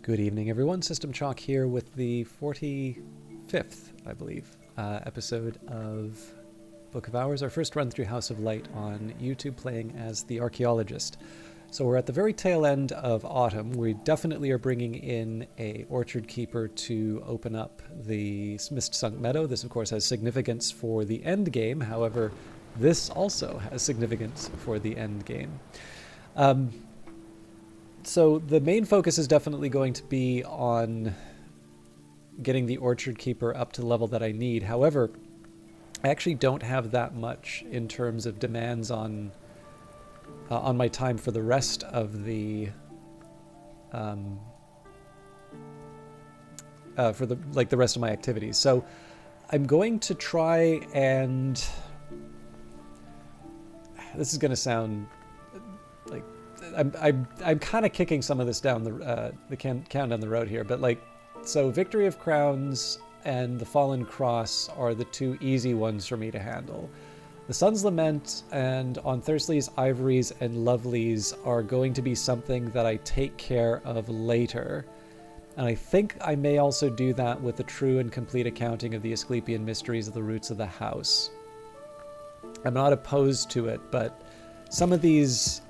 Good evening, everyone. System Chalk here with the 45th, I believe, episode of Book of Hours, our first run through House of Light on YouTube, playing as the Archaeologist. So we're at the very tail end of autumn. We definitely are bringing in a orchard keeper to open up the Mist-Sunk Meadow. This, of course, has significance for the end game. However, this also has significance for the end game. So the main focus is definitely going to be on getting the orchard keeper up to the level that I need. However, I actually don't have that much in terms of demands on my time for the rest of the the rest of my activities. So I'm going to try and this is going to sound like I'm kind of kicking some of this down the can down the road here, but so Victory of Crowns and the Fallen Cross are the two easy ones for me to handle. The Sun's Lament and On Thursley's Ivories and Lovelies are going to be something that I take care of later. And I think I may also do that with a true and complete accounting of the Asclepian Mysteries of the Roots of the House. I'm not opposed to it, but some of these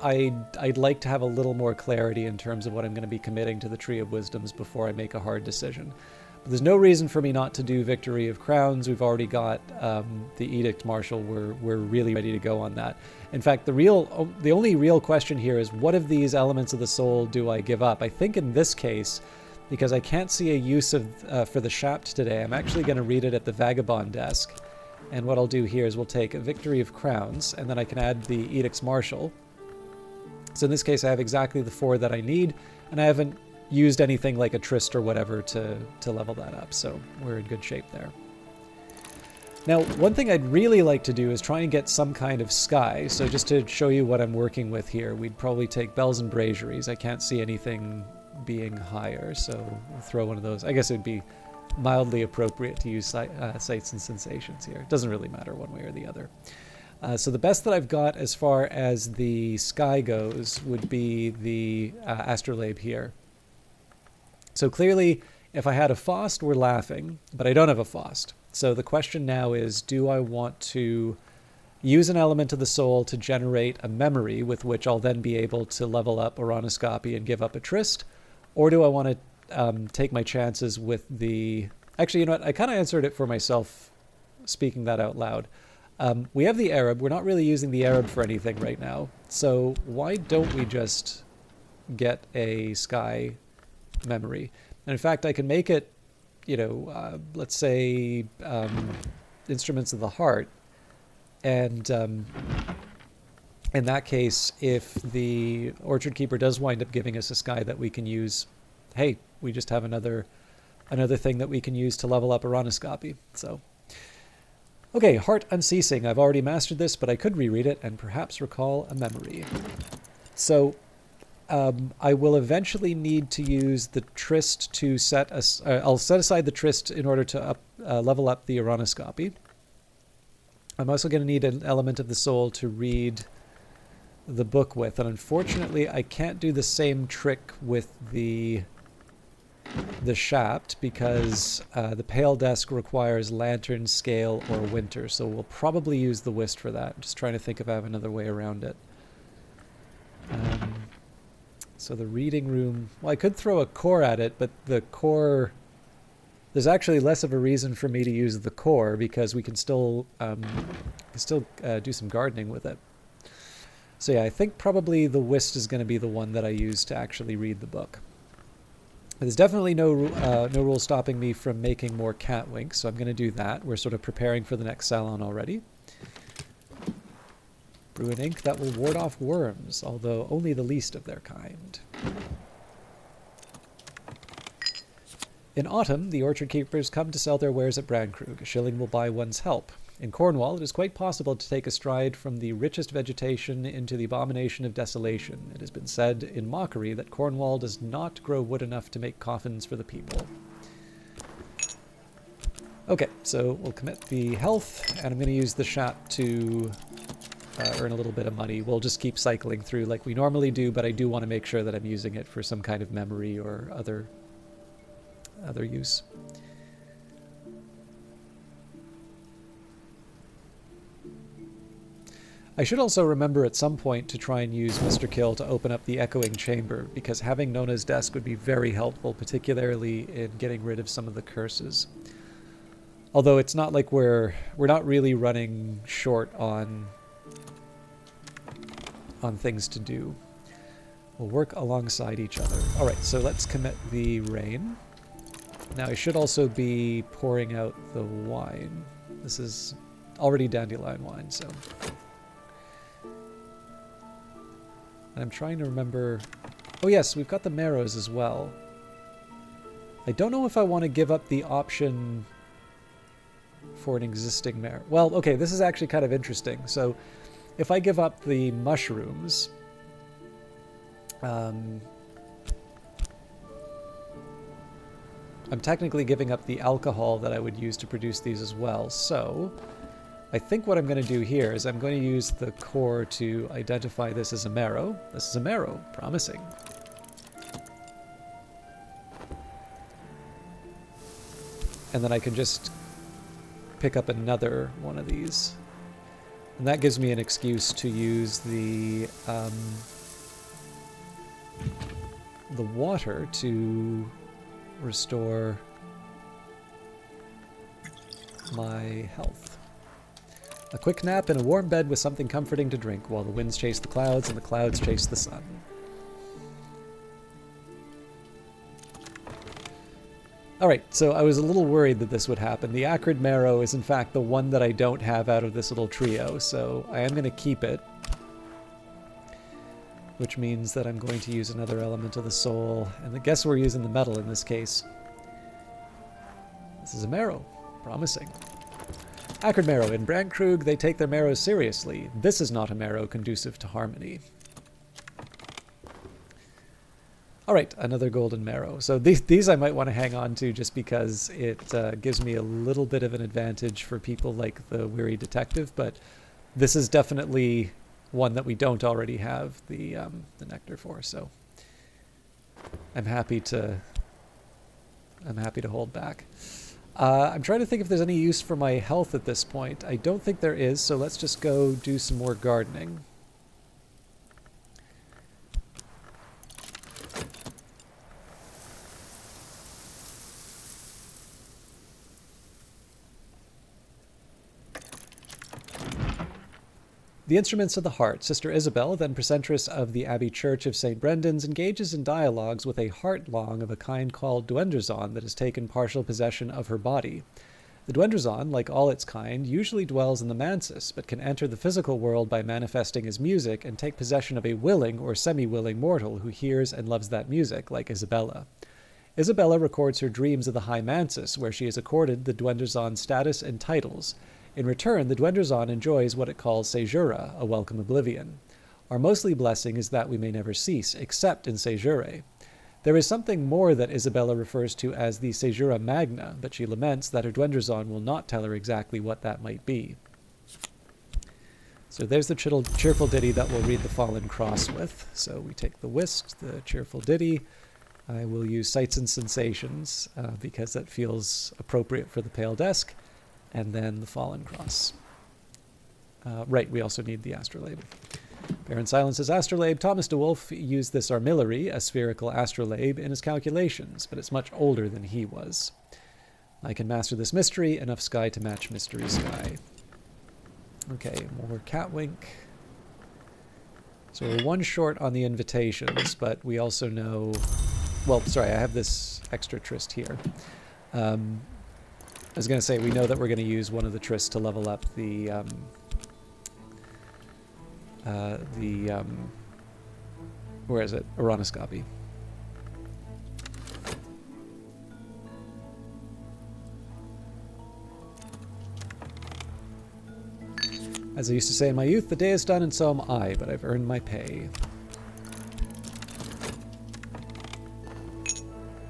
I'd like to have a little more clarity in terms of what I'm going to be committing to the Tree of Wisdoms before I make a hard decision. But there's no reason for me not to do Victory of Crowns. We've already got the Edict Marshal. We're really ready to go on that. In fact, the only real question here is, what of these elements of the soul do I give up? I think in this case, because I can't see a use for the Shapt today, I'm actually going to read it at the Vagabond desk. And what I'll do here is we'll take a Victory of Crowns, and then I can add the Edict's Marshal. So in this case, I have exactly the 4 that I need, and I haven't used anything like a Tryst or whatever to level that up, so we're in good shape there. Now, one thing I'd really like to do is try and get some kind of sky. So just to show you what I'm working with here, we'd probably take Bells and Braziers. I can't see anything being higher, so we'll throw one of those. I guess it would be mildly appropriate to use Sights and Sensations here. It doesn't really matter one way or the other. So the best that I've got as far as the sky goes would be the astrolabe here. So clearly, if I had a Faust, we're laughing, but I don't have a Faust. So the question now is, do I want to use an element of the soul to generate a memory with which I'll then be able to level up Oronoscopy and give up a Tryst? Or do I want to take my chances with the... Actually, you know what? I kind of answered it for myself, speaking that out loud. We have the Arab. We're not really using the Arab for anything right now. So why don't we just get a sky memory? And in fact, I can make it, let's say Instruments of the Heart. And in that case, if the Orchard Keeper does wind up giving us a sky that we can use, hey, we just have another thing that we can use to level up Oronoscopy. So, okay, Heart Unceasing. I've already mastered this, but I could reread it and perhaps recall a memory. So, I will eventually need to use the Tryst to I'll set aside the Tryst in order to level up the Oronoscopy. I'm also going to need an element of the soul to read the book with, and unfortunately I can't do the same trick with the Shapt because the Pale Desk requires Lantern, Scale, or Winter, so we'll probably use the Whist for that. I'm just trying to think if I have another way around it. So the reading room, well, I could throw a core at it, but the core, there's actually less of a reason for me to use the core because we can still do some gardening with it. So yeah, I think probably the Whist is going to be the one that I use to actually read the book. There's definitely no rule stopping me from making more Catwink, so I'm going to do that. We're sort of preparing for the next Salon already. Brew an ink that will ward off worms, although only the least of their kind. In autumn, the orchard keepers come to sell their wares at Brandkrug. A shilling will buy one's help. In Cornwall, it is quite possible to take a stride from the richest vegetation into the abomination of desolation. It has been said in mockery that Cornwall does not grow wood enough to make coffins for the people. Okay, so we'll commit the health, and I'm going to use the Shapt to earn a little bit of money. We'll just keep cycling through like we normally do, but I do want to make sure that I'm using it for some kind of memory or other use. I should also remember at some point to try and use Mr. Kill to open up the echoing chamber, because having Nona's desk would be very helpful, particularly in getting rid of some of the curses. Although it's not like we're not really running short on things to do. We'll work alongside each other. All right, so let's commit the rain. Now I should also be pouring out the wine. This is already dandelion wine, so... And I'm trying to remember... Oh yes, we've got the marrows as well. I don't know if I want to give up the option for an existing marrow. Well, okay, this is actually kind of interesting. So if I give up the mushrooms... I'm technically giving up the alcohol that I would use to produce these as well. So I think what I'm going to do here is I'm going to use the core to identify this as a marrow. This is a marrow. Promising. And then I can just pick up another one of these. And that gives me an excuse to use the water to restore my health. A quick nap in a warm bed with something comforting to drink while the winds chase the clouds and the clouds chase the sun. Alright, so I was a little worried that this would happen. The acrid marrow is in fact the one that I don't have out of this little trio, so I am going to keep it. Which means that I'm going to use another element of the soul. And I guess we're using the metal in this case. This is a marrow. Promising. Acrid marrow. In Brandkrug, they take their marrows seriously. This is not a marrow conducive to harmony. Alright, another golden marrow. So these I might want to hang on to just because it gives me a little bit of an advantage for people like the Weary Detective, but this is definitely one that we don't already have the nectar for, so I'm happy to hold back. I'm trying to think if there's any use for my health at this point. I don't think there is, so let's just go do some more gardening. The Instruments of the Heart. Sister Isabel, then precentress of the Abbey Church of St. Brendan's, engages in dialogues with a heart-long of a kind called Duendrazon that has taken partial possession of her body. The Duendrazon, like all its kind, usually dwells in the Mansis, but can enter the physical world by manifesting as music and take possession of a willing or semi-willing mortal who hears and loves that music, like Isabella. Isabella records her dreams of the High Mansis, where she is accorded the Duendrazon status and titles. In return, the Duendrazon enjoys what it calls Sejura, a welcome oblivion. Our mostly blessing is that we may never cease, except in Sejure. There is something more that Isabella refers to as the Sejura Magna, but she laments that her Duendrazon will not tell her exactly what that might be. So there's the cheerful ditty that we'll read the Fallen Cross with. So we take the whist, the cheerful ditty. I will use Sights and Sensations because that feels appropriate for the Pale Desk. And then the Fallen Cross. Right, we also need the astrolabe. Baron Silence's astrolabe. Thomas de Wolf used this armillary, a spherical astrolabe, in his calculations, but it's much older than he was. I can master this mystery, enough sky to match mystery sky. Okay, more Catwink. So we're one short on the invitations, but we also know... Well, sorry, I have this extra tryst here. I was going to say, we know that we're going to use one of the trysts to level up the where is it? Aronoscopy. As I used to say in my youth, the day is done and so am I, but I've earned my pay.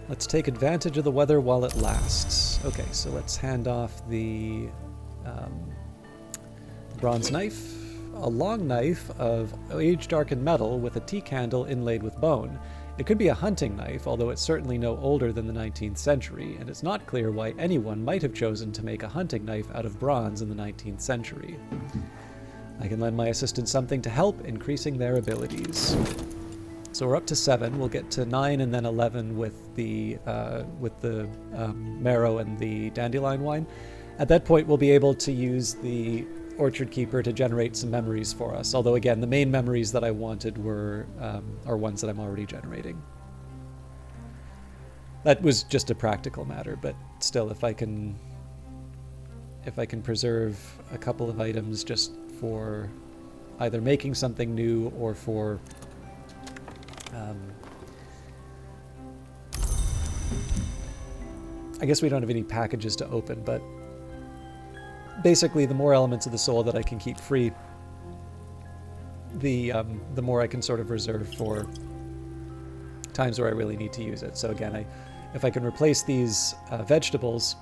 Let's take advantage of the weather while it lasts. Okay, so let's hand off the bronze knife. a long knife of age-darkened metal with a teak handle inlaid with bone. It could be a hunting knife, although it's certainly no older than the 19th century, and it's not clear why anyone might have chosen to make a hunting knife out of bronze in the 19th century. I can lend my assistant something to help increasing their abilities. So we're up to 7. We'll get to 9 and then 11 with the marrow and the dandelion wine. At that point, we'll be able to use the Orchard Keeper to generate some memories for us. Although, again, the main memories that I wanted are ones that I'm already generating. That was just a practical matter, but still, if I can preserve a couple of items just for either making something new or for I guess we don't have any packages to open, but basically the more elements of the soul that I can keep free, the more I can sort of reserve for times where I really need to use it. So again, if I can replace these vegetables,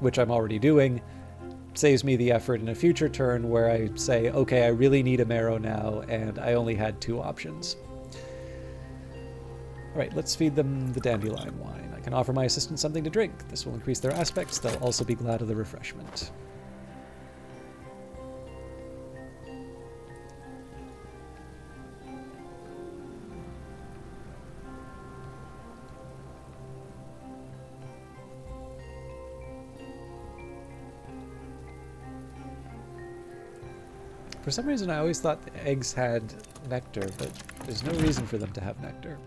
which I'm already doing, saves me the effort in a future turn where I say, okay, I really need a marrow now, and I only had 2 options. All right, let's feed them the dandelion wine. I can offer my assistant something to drink. This will increase their aspects. They'll also be glad of the refreshment. For some reason, I always thought the eggs had nectar, but there's no reason for them to have nectar.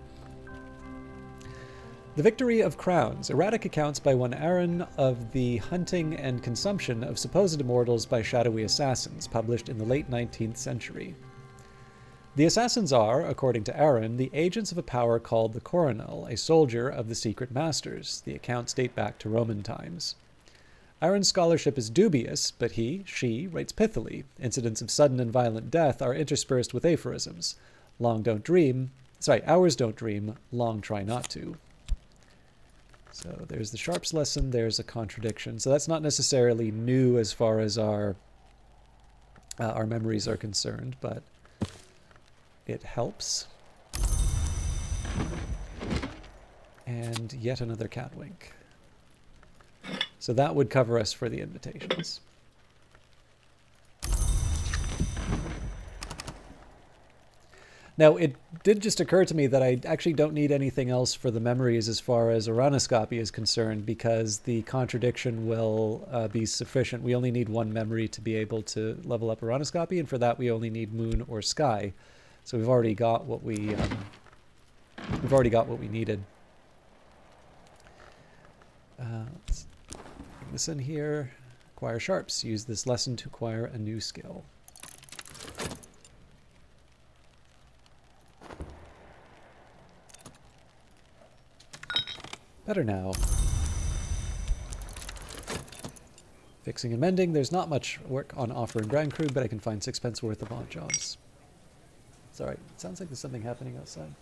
The Victory of Crowns. Erratic accounts by one Aaron of the hunting and consumption of supposed immortals by shadowy assassins, published in the late 19th century. The assassins are, according to Aaron, the agents of a power called the Coronel, a soldier of the secret masters. The accounts date back to Roman times. Aaron's scholarship is dubious, but she, writes pithily. Incidents of sudden and violent death are interspersed with aphorisms. Hours don't dream, long try not to. So there's the Sharps lesson, there's a contradiction. So that's not necessarily new as far as our memories are concerned, but it helps. And yet another cat wink. So that would cover us for the invitations. Now, it did just occur to me that I actually don't need anything else for the memories as far as Aranoscopy is concerned, because the contradiction will be sufficient. We only need 1 memory to be able to level up Aranoscopy, and for that we only need Moon or Sky. So we've already got what we needed. Let's bring this in here. Acquire Sharps. Use this lesson to acquire a new skill. Better now. Fixing and mending. There's not much work on offer in Grand Crew, but I can find 6 worth of odd jobs. Sorry, it sounds like there's something happening outside.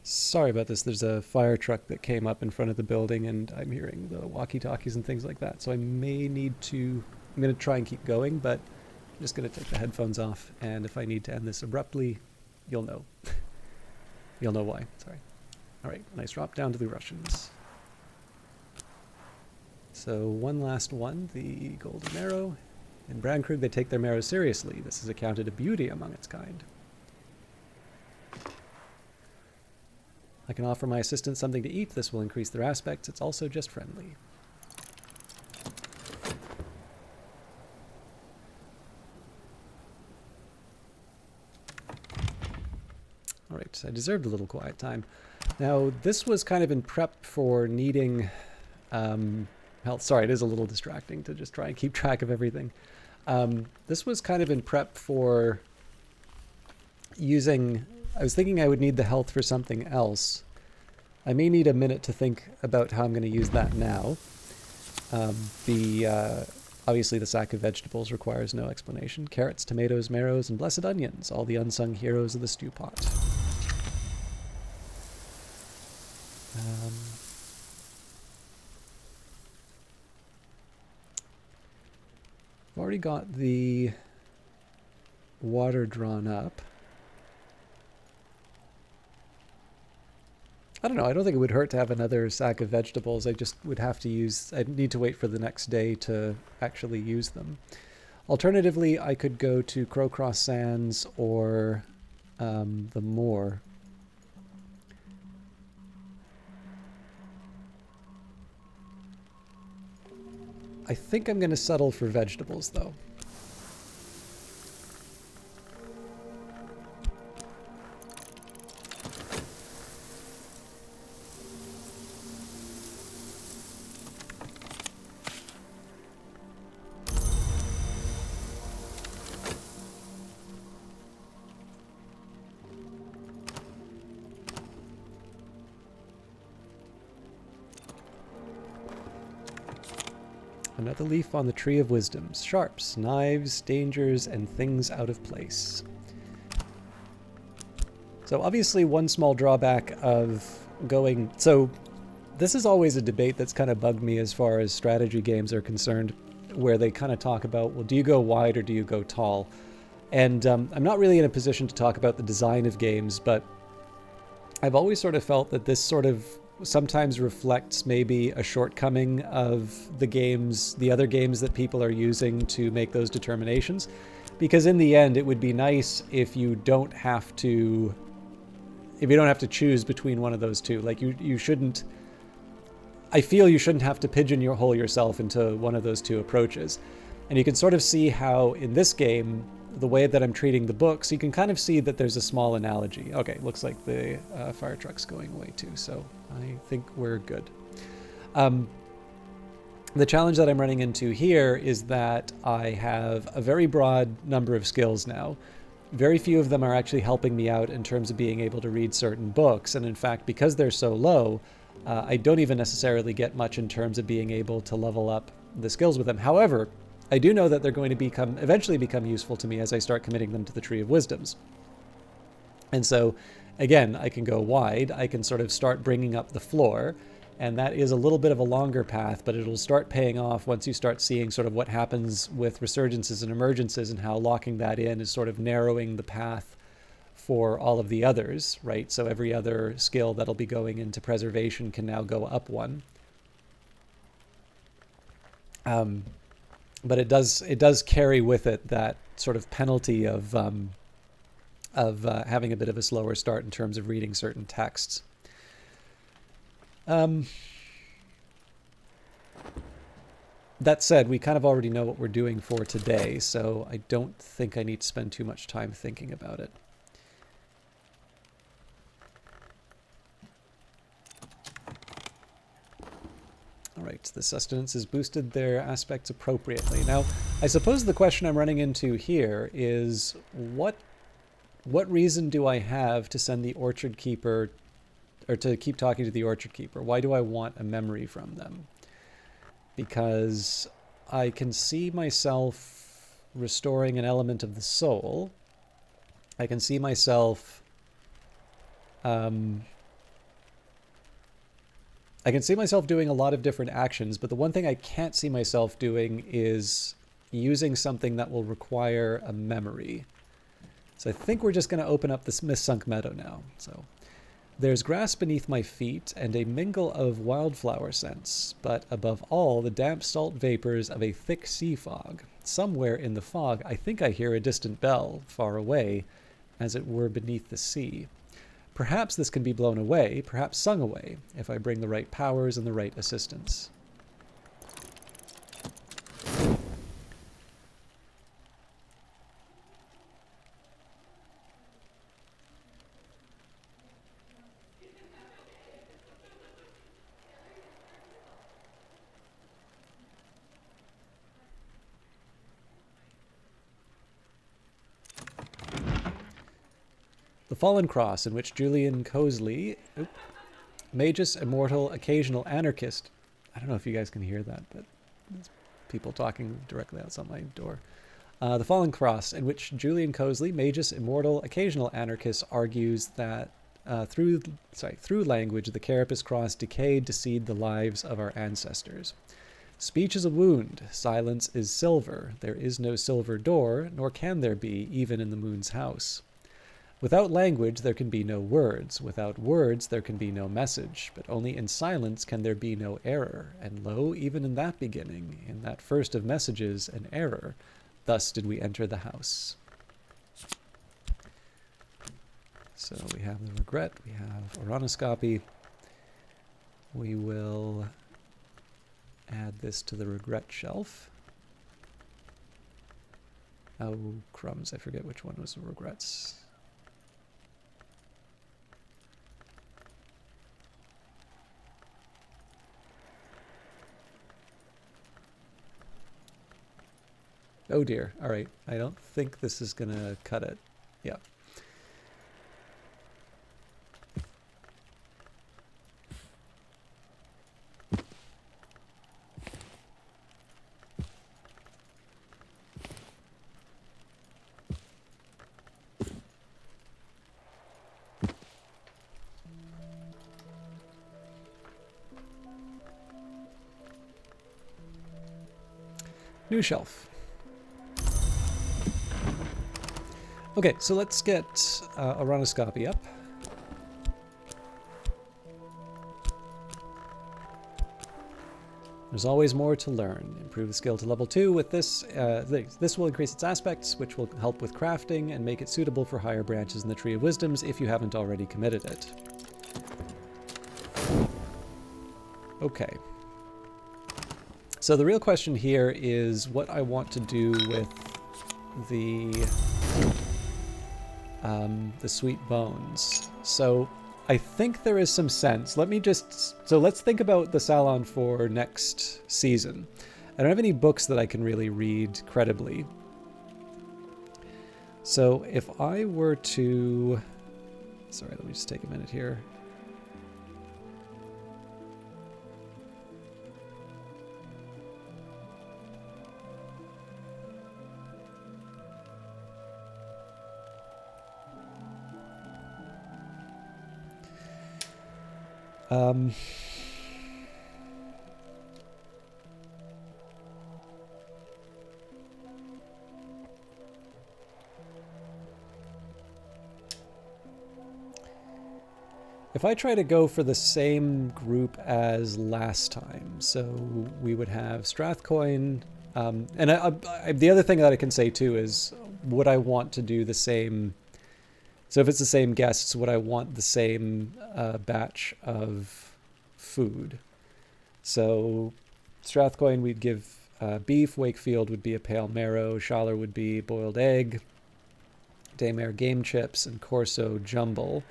Sorry about this. There's a fire truck that came up in front of the building, and I'm hearing the walkie-talkies and things like that. So I may need to... I'm going to try and keep going, but I'm just going to take the headphones off. And if I need to end this abruptly, you'll know. You'll know why. Sorry. All right. Nice drop down to the Russians. So one last one, the Golden Arrow. In Brandkrug, they take their marrow seriously. This is accounted a beauty among its kind. I can offer my assistant something to eat. This will increase their aspects. It's also just friendly. All right, I deserved a little quiet time. Now, this was kind of in prep for needing health. Sorry, it is a little distracting to just try and keep track of everything. This was kind of in prep for using... I was thinking I would need the health for something else. I may need a minute to think about how I'm going to use that now. Obviously the sack of vegetables requires no explanation. Carrots, tomatoes, marrows, and blessed onions, all the unsung heroes of the stew pot. Um, I've already got the water drawn up. I don't know. I don't think it would hurt to have another sack of vegetables. I just would have to I'd need to wait for the next day to actually use them. Alternatively, I could go to Crowcross Sands or the moor. I think I'm going to settle for vegetables, though. Another leaf on the Tree of Wisdoms. Sharps, knives, dangers, and things out of place. So obviously one small drawback of going... So this is always a debate that's kind of bugged me as far as strategy games are concerned, where they kind of talk about, well, do you go wide or do you go tall? And I'm not really in a position to talk about the design of games, but I've always sort of felt that this sort of sometimes reflects maybe a shortcoming of the other games that people are using to make those determinations. Because in the end, it would be nice if you don't have to choose between one of those two. Like you shouldn't, I feel you shouldn't have to pigeonhole yourself into one of those two approaches. And you can sort of see how in this game, the way that I'm treating the books, you can kind of see that there's a small analogy. Okay, looks like the fire truck's going away too, so I think we're good. The challenge that I'm running into here is that I have a very broad number of skills now. Very few of them are actually helping me out in terms of being able to read certain books, and in fact, because they're so low, I don't even necessarily get much in terms of being able to level up the skills with them. However, I do know that they're going to eventually become useful to me as I start committing them to the Tree of Wisdoms. And so, again, I can go wide. I can sort of start bringing up the floor, and that is a little bit of a longer path, but it'll start paying off once you start seeing sort of what happens with resurgences and emergences and how locking that in is sort of narrowing the path for all of the others, right? So every other skill that'll be going into preservation can now go up one. But it does carry with it that sort of penalty of having a bit of a slower start in terms of reading certain texts. That said, we kind of already know what we're doing for today, so I don't think I need to spend too much time thinking about it. All right, the sustenance has boosted their aspects appropriately. Now, I suppose the question I'm running into here is what reason do I have to send the Orchard Keeper, or to keep talking to the Orchard Keeper? Why do I want a memory from them? Because I can see myself restoring an element of the soul. I can see myself doing a lot of different actions, but the one thing I can't see myself doing is using something that will require a memory. So I think we're just going to open up this Mist-Sunk Meadow now. So there's grass beneath my feet and a mingle of wildflower scents, but above all, the damp salt vapors of a thick sea fog. Somewhere in the fog, I think I hear a distant bell, far away, as it were beneath the sea. Perhaps this can be blown away, perhaps sung away, if I bring the right powers and the right assistance. The Fallen Cross, in which Julian Cosley, Magus, Immortal, Occasional Anarchist. I don't know if you guys can hear that, but there's people talking directly outside my door. The Fallen Cross, in which Julian Cosley, Magus, Immortal, Occasional Anarchist, argues that through language, the carapace cross decayed to seed the lives of our ancestors. Speech is a wound. Silence is silver. There is no silver door, nor can there be, even in the moon's house. Without language, there can be no words. Without words, there can be no message. But only in silence can there be no error. And lo, even in that beginning, in that first of messages, an error. Thus did we enter the house. So we have the regret, we have oronoscopy. We will add this to the regret shelf. Oh, crumbs, I forget which one was the regrets. Oh dear, all right. I don't think this is gonna cut it. Yeah. New shelf. Okay, so let's get oronoscopy up. There's always more to learn. Improve the skill to level 2 with this. This will increase its aspects, which will help with crafting and make it suitable for higher branches in the Tree of Wisdoms if you haven't already committed it. Okay. So the real question here is what I want to do with the sweet bones. So I think there is some sense. Let's think about the Salon for next season. I don't have any books that I can really read credibly. So if I were to, sorry, let me just take a minute here. If I try to go for the same group as last time, so we would have Strathcoin, and the other thing that I can say too is, would I want to do the same? So if it's the same guests, would I want the same batch of food? So Strathcoin, we'd give beef. Wakefield would be a pale marrow. Schaller would be boiled egg. Daymare game chips, and Corso jumble.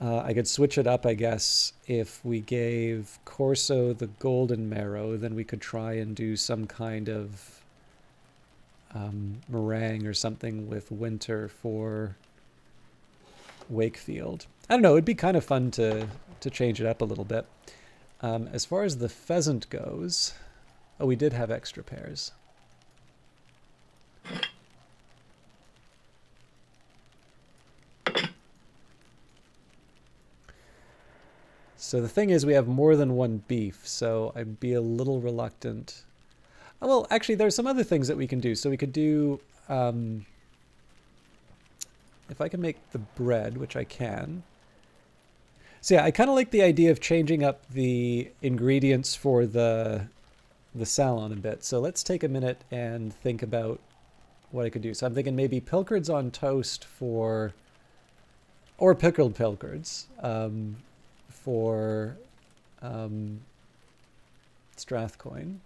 I could switch it up, I guess. If we gave Corso the golden marrow, then we could try and do some kind of meringue or something with winter for Wakefield. I don't know, it'd be kind of fun to change it up a little bit. As far as the pheasant goes, oh, we did have extra pairs. So the thing is, we have more than one beef, so I'd be a little reluctant. Oh, well, actually, there's some other things that we can do. So we could do, if I can make the bread, which I can. So yeah, I kind of like the idea of changing up the ingredients for the Salon a bit. So let's take a minute and think about what I could do. So I'm thinking maybe pilchards on toast or pickled pilchards. For Strathcoin.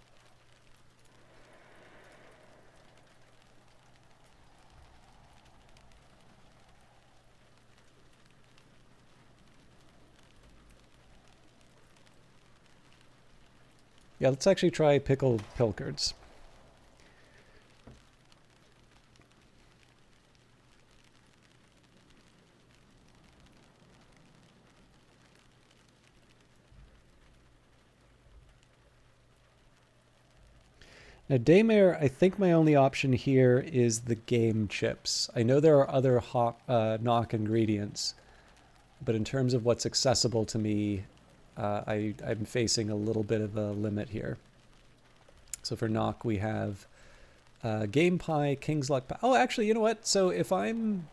Yeah, let's actually try pickled pilchards. Now, Daymare, I think my only option here is the game chips. I know there are other knock ingredients, But in terms of what's accessible to me, I'm facing a little bit of a limit here. So for knock, we have Game Pie, King's Luck Pie. Oh, actually, you know what? So if I'm,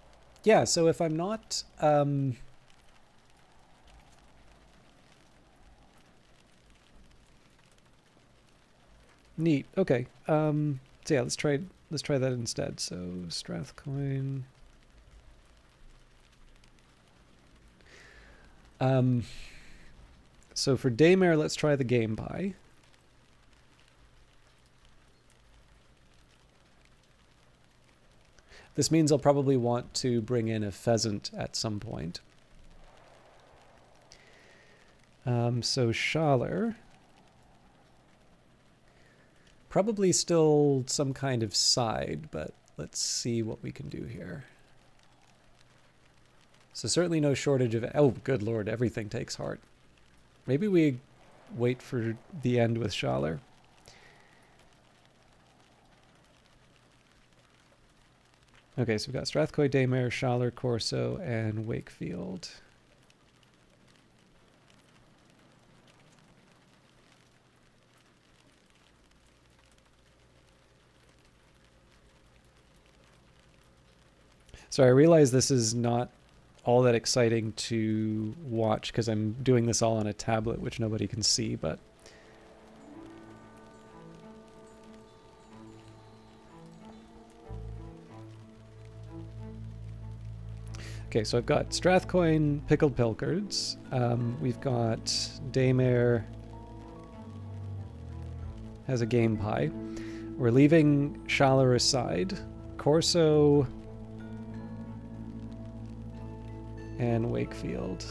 yeah, so if I'm not, neat. Okay. So yeah, let's try that instead. So Strathcoin. So for Daymare, let's try the Game Pie. This means I'll probably want to bring in a pheasant at some point. So Schaller. Probably still some kind of side, but let's see what we can do here. So certainly no shortage of... Oh, good lord, everything takes heart. Maybe we wait for the end with Schaller. Okay, so we've got Strathcoy, Daymare, Schaller, Corso, and Wakefield. So I realize this is not all that exciting to watch because I'm doing this all on a tablet, which nobody can see, but... Okay, so I've got Strathcoin, Pickled Pilchards. We've got Daymare has a Game Pie. We're leaving Schaller aside. Corso and Wakefield.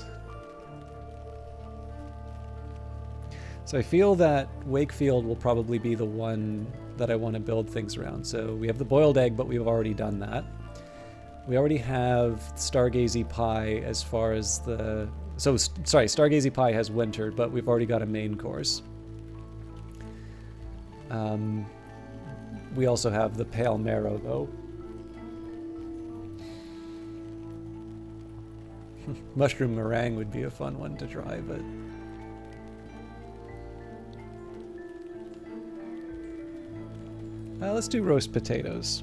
So I feel that Wakefield will probably be the one that I want to build things around. So we have the boiled egg, but we've already done that. We already have Stargazy Pie as far as the... So, sorry, Stargazy Pie has wintered, but we've already got a main course. We also have the Pale Marrow, though. Mushroom meringue would be a fun one to try, but... let's do roast potatoes.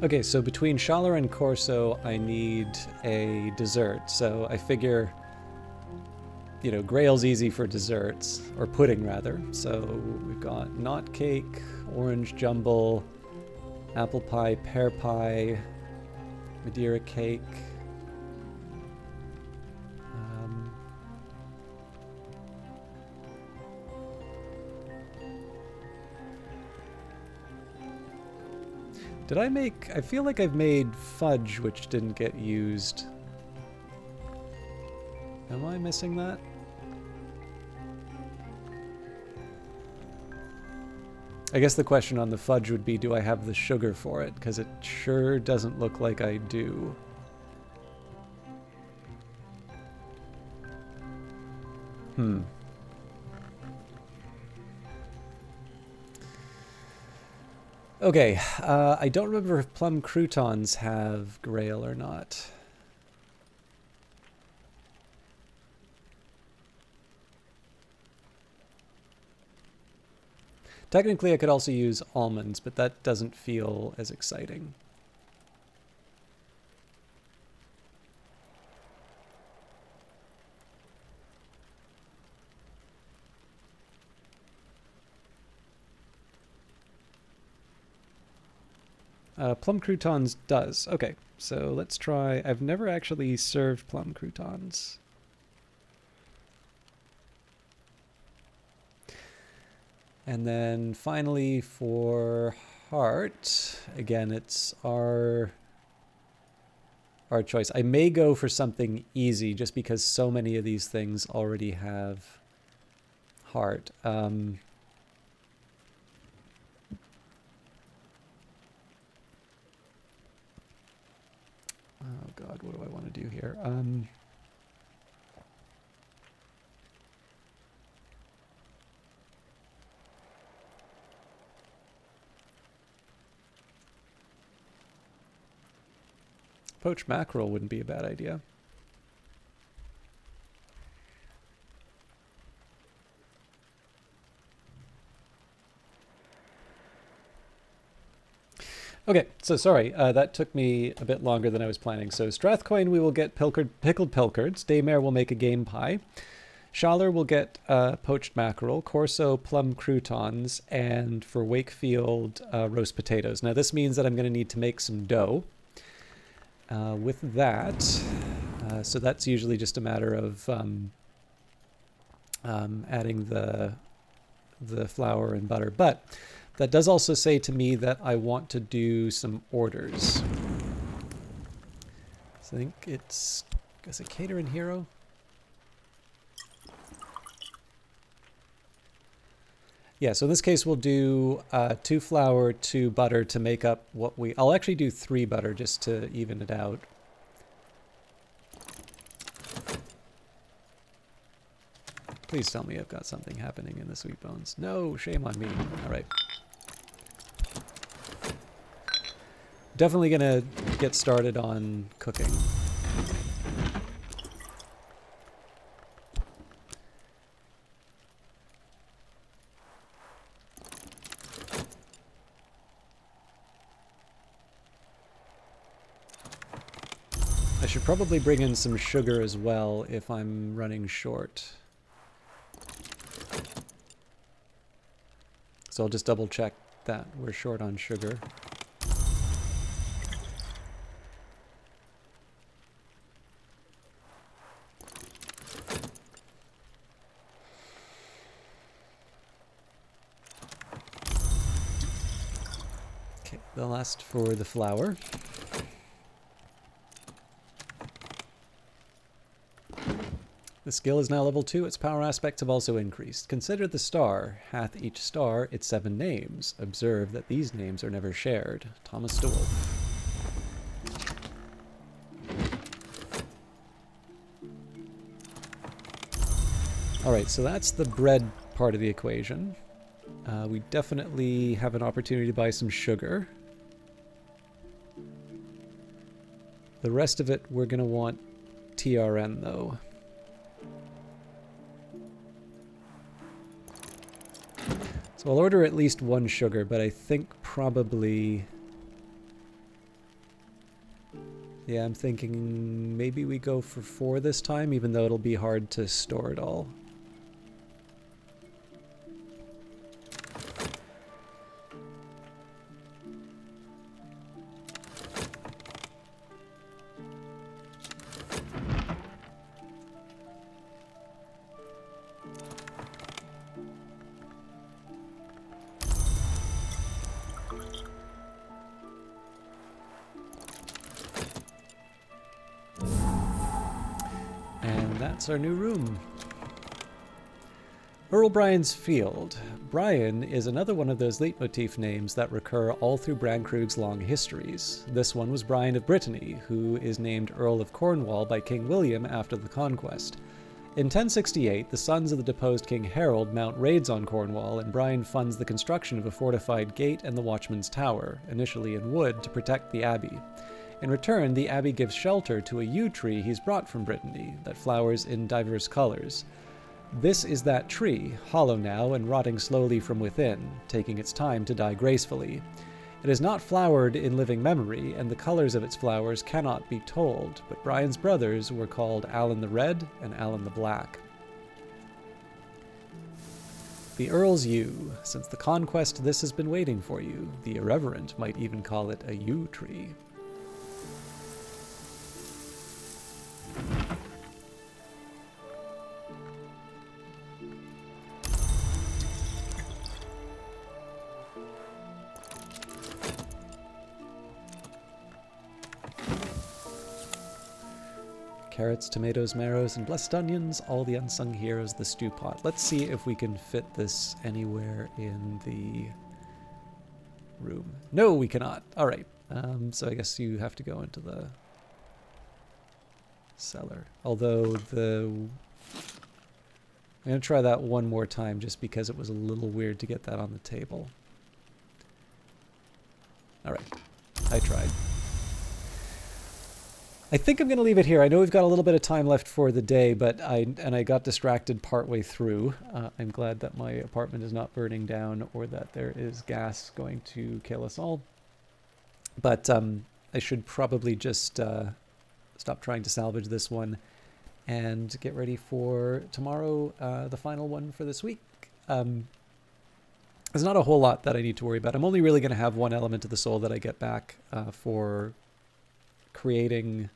Okay, so between Schaller and Corso, I need a dessert. So I figure, you know, Grail's easy for desserts, or pudding rather. So we've got knot cake, orange jumble, apple pie, pear pie, Madeira cake. Did I make... I feel like I've made fudge which didn't get used. Am I missing that? I guess the question on the fudge would be, do I have the sugar for it? Because it sure doesn't look like I do. Okay, I don't remember if plum croutons have Grail or not. Technically, I could also use almonds, but that doesn't feel as exciting. Plum croutons does. Okay, so let's try... I've never actually served plum croutons. And then finally for heart, again, it's our our choice. I may go for something easy just because so many of these things already have heart. Oh God, what do I want to do here? Poached mackerel wouldn't be a bad idea. Okay, so sorry, that took me a bit longer than I was planning. So Strathcoin, we will get pickled pilchards. Daymare will make a game pie. Schaller will get poached mackerel. Corso, plum croutons. And for Wakefield, roast potatoes. Now this means that I'm going to need to make some dough. With that, so that's usually just a matter of adding the flour and butter. But that does also say to me that I want to do some orders. So I think it's, is it Catering Hero? Yeah, so in this case we'll do 2 flour, 2 butter to make up what we... I'll actually do 3 butter just to even it out. Please tell me I've got something happening in the sweet bones. No, shame on me. All right. Definitely gonna get started on cooking. I should probably bring in some sugar as well if I'm running short. So I'll just double check that we're short on sugar. Okay, the last for the flour. The skill is now level 2, its power aspects have also increased. Consider the star. Hath each star its 7 names. Observe that these names are never shared. Thomas DeWolf. Alright, so that's the bread part of the equation. We definitely have an opportunity to buy some sugar. The rest of it we're going to want TRN though. So I'll order at least 1 sugar, but I think probably... Yeah, I'm thinking maybe we go for 4 this time, even though it'll be hard to store it all. That's our new room. Earl Brian's Field. Brian is another one of those leitmotif names that recur all through Bran Krug's long histories. This one was Brian of Brittany, who is named Earl of Cornwall by King William after the conquest. In 1068, the sons of the deposed King Harold mount raids on Cornwall, and Brian funds the construction of a fortified gate and the Watchman's Tower, initially in wood, to protect the abbey. In return, the abbey gives shelter to a yew tree he's brought from Brittany that flowers in diverse colors. This is that tree, hollow now and rotting slowly from within, taking its time to die gracefully. It is not flowered in living memory, and the colors of its flowers cannot be told, but Brian's brothers were called Alan the Red and Alan the Black. The Earl's Yew. Since the conquest, this has been waiting for you. The irreverent might even call it a yew tree. Carrots, tomatoes, marrows, and blessed onions, all the unsung heroes, the stew pot. Let's see if we can fit this anywhere in the room. No, we cannot. All right. So I guess you have to go into the cellar. Although I'm going to try that one more time just because it was a little weird to get that on the table. All right. I tried. I think I'm going to leave it here. I know we've got a little bit of time left for the day, but I got distracted partway through. I'm glad that my apartment is not burning down or that there is gas going to kill us all. But I should probably just stop trying to salvage this one and get ready for tomorrow, the final one for this week. There's not a whole lot that I need to worry about. I'm only really going to have one element of the soul that I get back for creating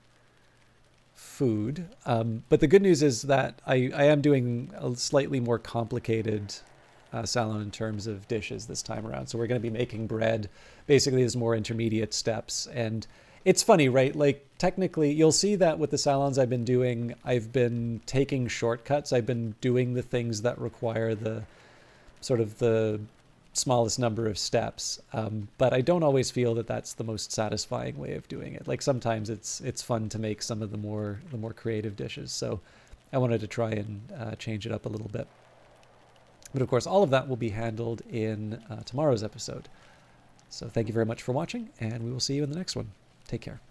food. But the good news is that I am doing a slightly more complicated salon in terms of dishes this time around. So we're going to be making bread. Basically, there's more intermediate steps. And it's funny, right? Like, technically, you'll see that with the salons I've been doing, I've been taking shortcuts. I've been doing the things that require the sort of the smallest number of steps, but I don't always feel that that's the most satisfying way of doing it. Like, sometimes it's fun to make some of the more creative dishes, so I wanted to try and change it up a little bit. But of course, all of that will be handled in tomorrow's episode. So thank you very much for watching, and we will see you in the next one. Take care.